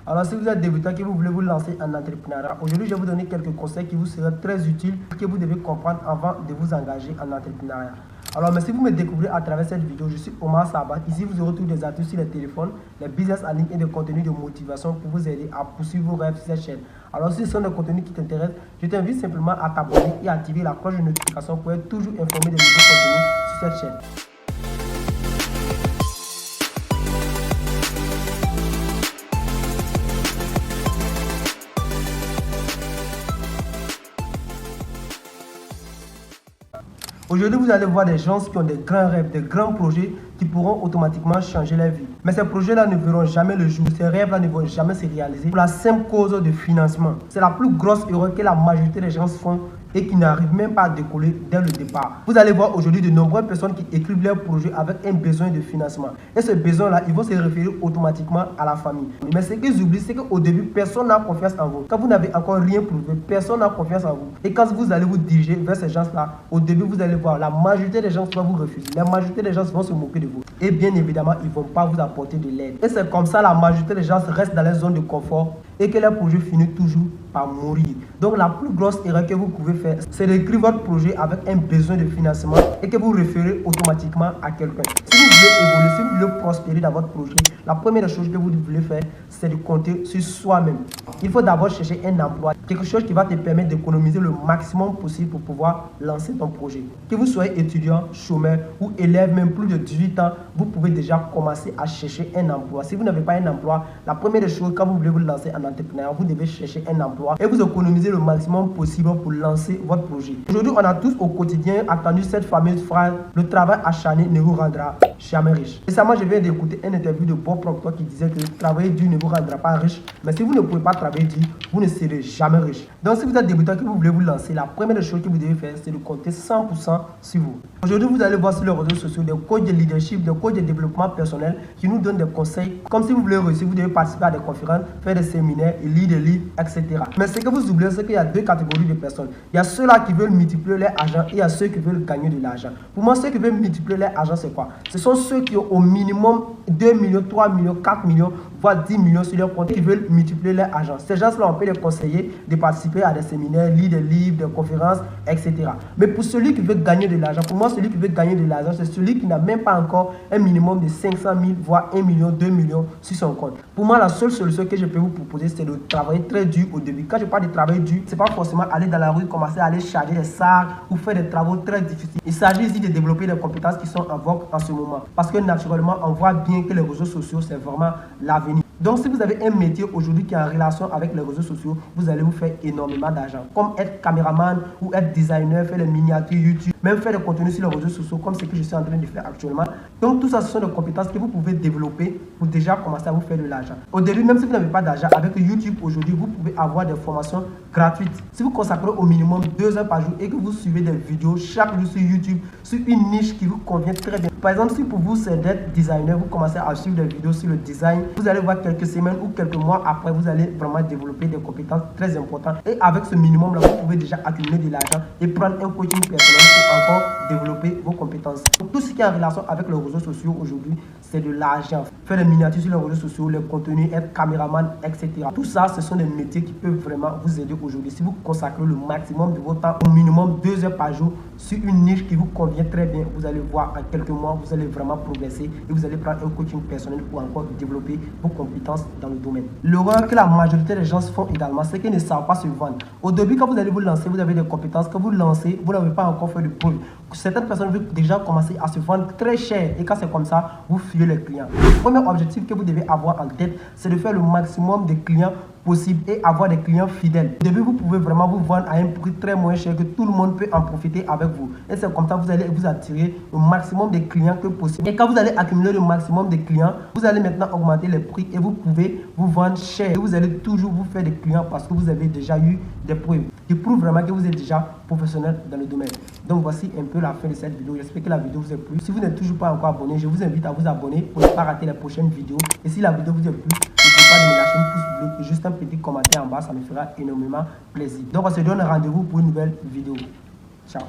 Alors si vous êtes débutant et que vous voulez vous lancer en entrepreneuriat, aujourd'hui je vais vous donner quelques conseils qui vous seront très utiles et que vous devez comprendre avant de vous engager en entrepreneuriat. Alors, mais si vous me découvrez à travers cette vidéo, je suis Omar Sabat. Ici, vous aurez tous des astuces sur les téléphones, les business en ligne et des contenus de motivation pour vous aider à poursuivre vos rêves sur cette chaîne. Alors, si ce sont des contenus qui t'intéressent, je t'invite simplement à t'abonner et à activer la cloche de notification pour être toujours informé des nouveaux contenus sur cette chaîne. Aujourd'hui, vous allez voir des gens qui ont des grands rêves, des grands projets qui pourront automatiquement changer leur vie. Mais ces projets-là ne verront jamais le jour, ces rêves-là ne vont jamais se réaliser pour la simple cause de financement. C'est la plus grosse erreur que la majorité des gens font et qui n'arrivent même pas à décoller dès le départ. Vous allez voir aujourd'hui de nombreuses personnes qui écrivent leurs projets avec un besoin de financement. Et ce besoin-là, ils vont se référer automatiquement à la famille. Mais ce qu'ils oublient, c'est qu'au début, personne n'a confiance en vous. Quand vous n'avez encore rien prouvé, personne n'a confiance en vous. Et quand vous allez vous diriger vers ces gens-là, au début, vous allez voir, la majorité des gens vont vous refuser. La majorité des gens vont se moquer de vous. Et bien évidemment, ils ne vont pas vous apporter de l'aide. Et c'est comme ça, la majorité des gens restent dans leur zone de confort et que leur projet finit toujours par mourir. Donc la plus grosse erreur que vous pouvez faire, c'est d'écrire votre projet avec un besoin de financement et que vous référez automatiquement à quelqu'un. Si vous voulez évoluer, si vous voulez prospérer dans votre projet, la première chose que vous voulez faire, c'est de compter sur soi-même. Il faut d'abord chercher un emploi, quelque chose qui va te permettre d'économiser le maximum possible pour pouvoir lancer ton projet. Que vous soyez étudiant, chômeur ou élève, même plus de 18 ans, vous pouvez déjà commencer à chercher un emploi. Si vous n'avez pas un emploi, la première chose quand vous voulez vous lancer en entrepreneuriat, vous devez chercher un emploi et vous économiser le maximum possible pour lancer votre projet. Aujourd'hui, on a tous au quotidien entendu cette fameuse phrase: le travail acharné ne vous rendra jamais riche. Récemment, je viens d'écouter une interview de Bob Proctor qui disait que travailler dur ne vous rendra pas riche, mais si vous ne pouvez pas travailler dur, vous ne serez jamais riche. Donc, si vous êtes débutant et que vous voulez vous lancer, la première chose que vous devez faire, c'est de compter 100% sur vous. Aujourd'hui, vous allez voir sur les réseaux sociaux des coachs de leadership, des coachs de développement personnel qui nous donnent des conseils. Comme si vous voulez réussir, vous devez participer à des conférences, faire des séminaires, lire des livres, etc. Mais ce que vous oubliez, c'est qu'il y a deux catégories de personnes. Il y a ceux-là qui veulent multiplier leur argent et il y a ceux qui veulent gagner de l'argent. Pour moi, ceux qui veulent multiplier leur argent, c'est quoi? Ce sont ceux qui ont au minimum 2 millions, 3 millions, 4 millions, voire 10 millions sur leur compte et qui veulent multiplier leur argent. Ces gens-là, on peut les conseiller de participer à des séminaires, lire des livres, des conférences, etc. Mais pour celui qui veut gagner de l'argent, pour moi, celui qui veut gagner de l'argent, c'est celui qui n'a même pas encore un minimum de 500 000, voire 1 million, 2 millions sur son compte. Pour moi, la seule solution que je peux vous proposer, c'est de travailler très dur au début. Quand je parle de travail dur, c'est pas forcément aller dans la rue, commencer à aller charger des sacs ou faire des travaux très difficiles. Il s'agit ici de développer des compétences qui sont en vogue en ce moment. Parce que naturellement, on voit bien que les réseaux sociaux, c'est vraiment l'avenir. Donc, si vous avez un métier aujourd'hui qui est en relation avec les réseaux sociaux, vous allez vous faire énormément d'argent. Comme être caméraman ou être designer, faire des miniatures YouTube, même faire des contenus sur les réseaux sociaux, comme ce que je suis en train de faire actuellement. Donc, tout ça, ce sont des compétences que vous pouvez développer pour déjà commencer à vous faire de l'argent. Au début, même si vous n'avez pas d'argent, avec YouTube aujourd'hui, vous pouvez avoir des formations gratuites. Si vous consacrez au minimum 2 heures par jour et que vous suivez des vidéos chaque jour sur YouTube, sur une niche qui vous convient très bien. Par exemple, si pour vous c'est d'être designer, vous commencez à suivre des vidéos sur le design, vous allez voir quelques semaines ou quelques mois après, vous allez vraiment développer des compétences très importantes. Et avec ce minimum-là, vous pouvez déjà accumuler de l'argent et prendre un coaching personnel pour encore développer vos compétences. Donc, tout ce qui est en relation avec les réseaux sociaux aujourd'hui, c'est de l'argent. Faire des miniatures sur les réseaux sociaux, les contenus, être caméraman, etc. Tout ça, ce sont des métiers qui peuvent vraiment vous aider aujourd'hui. Si vous consacrez le maximum de votre temps, au minimum 2 heures par jour, sur une niche qui vous convient très bien, vous allez voir en quelques mois, vous allez vraiment progresser et vous allez prendre un coaching personnel pour encore développer vos compétences dans le domaine. L'erreur que la majorité des gens font également, c'est qu'ils ne savent pas se vendre. Au début, quand vous allez vous lancer, vous avez des compétences. Quand vous lancez, vous n'avez pas encore fait de preuve. Certaines personnes veulent déjà commencer à se vendre très cher et quand c'est comme ça, vous fuyez les clients. Le premier objectif que vous devez avoir en tête, c'est de faire le maximum de clients possible et avoir des clients fidèles. Au début, vous pouvez vraiment vous vendre à un prix très moins cher que tout le monde peut en profiter avec vous. Et c'est comme ça que vous allez vous attirer le maximum de clients que possible. Et quand vous allez accumuler le maximum de clients, vous allez maintenant augmenter les prix et vous pouvez vous vendre cher. Et vous allez toujours vous faire des clients parce que vous avez déjà eu des preuves qui prouvent vraiment que vous êtes déjà professionnel dans le domaine. Donc voici un peu la fin de cette vidéo. J'espère que la vidéo vous a plu. Si vous n'êtes toujours pas encore abonné, je vous invite à vous abonner pour ne pas rater les prochaines vidéos. Et si la vidéo vous a plu, n'oubliez pas de me lâcher un pouce bleu et juste un petit commentaire en bas, ça me fera énormément plaisir. Donc on se donne rendez-vous pour une nouvelle vidéo. Ciao.